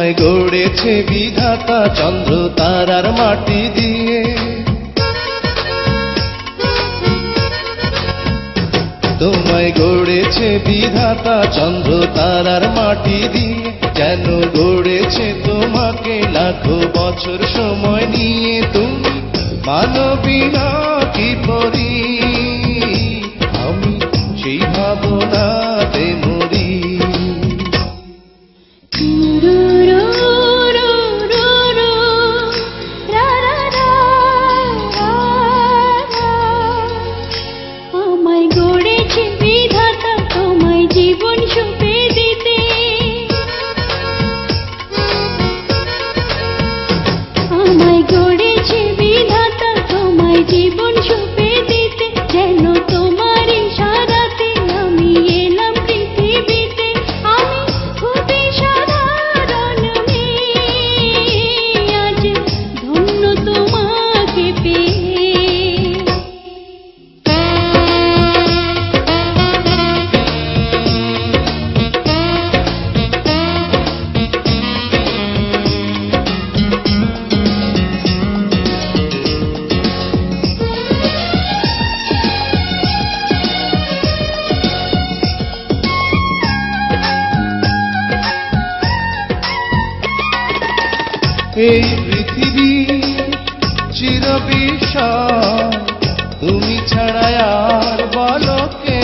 তোমায় গড়েছে বিধাতা চন্দ্র তারার মাটি দিয়ে। তোমায় গড়েছে বিধাতা চন্দ্র তারার মাটি দিয়ে, যেন গড়েছে তোমাকে লাখো বছর সময় নিয়ে। তুমি মানবী না কি পরি, আমি সেই ভাবনাতে মরি। আমায় গড়েছে বিধাতা তোমায় জীবন সঁপে দিতে। আমায় গড়েছে বিধাতা তোমায় জীবন সঁপে দিতে, যেন তোমার ইশারাতে আমি এলাম পৃথিবীতে। আমি খুবই সাধারণ মেয়ে, আজ ধন্য তোমাকে পেয়ে। এই পৃথিবী চিরবিশাল, তুমি ছাড়া আর বলো কে।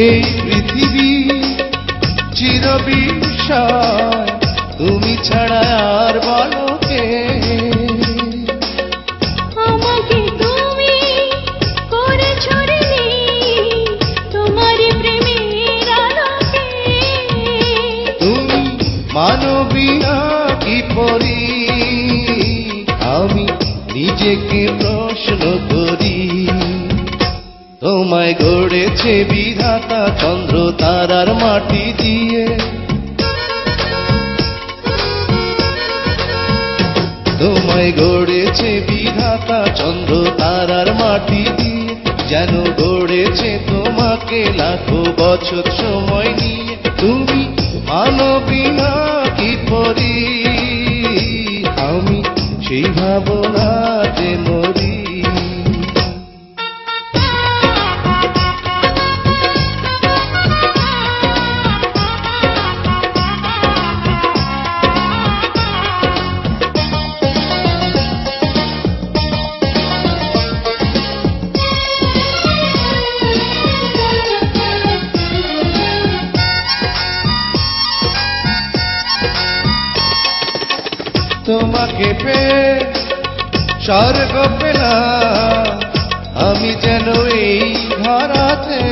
এই পৃথিবী চিরবিশাল, তুমি ছাড়া আর বলো কে। আমাকে তুমি করেছো রে তোমার প্রেমের আলোকে। তুমি মানবী না কি পরি, আমি নিজেকে প্রশ্ন করি। তোমায় গড়েছে বিধাতা চন্দ্র তারার মাটি দিয়ে। তোমায় গড়েছে বিধাতা চন্দ্র তারার মাটি দিয়ে, যেন গড়েছে তোমাকে লাখো বছর সময় নিয়ে। তুমি মানবী না কি পরি, আমি সেই ভাবনাতে মরি। তোমাকে পেয়ে স্বর্গ পেলাম আমি যেন এই ধরাতে।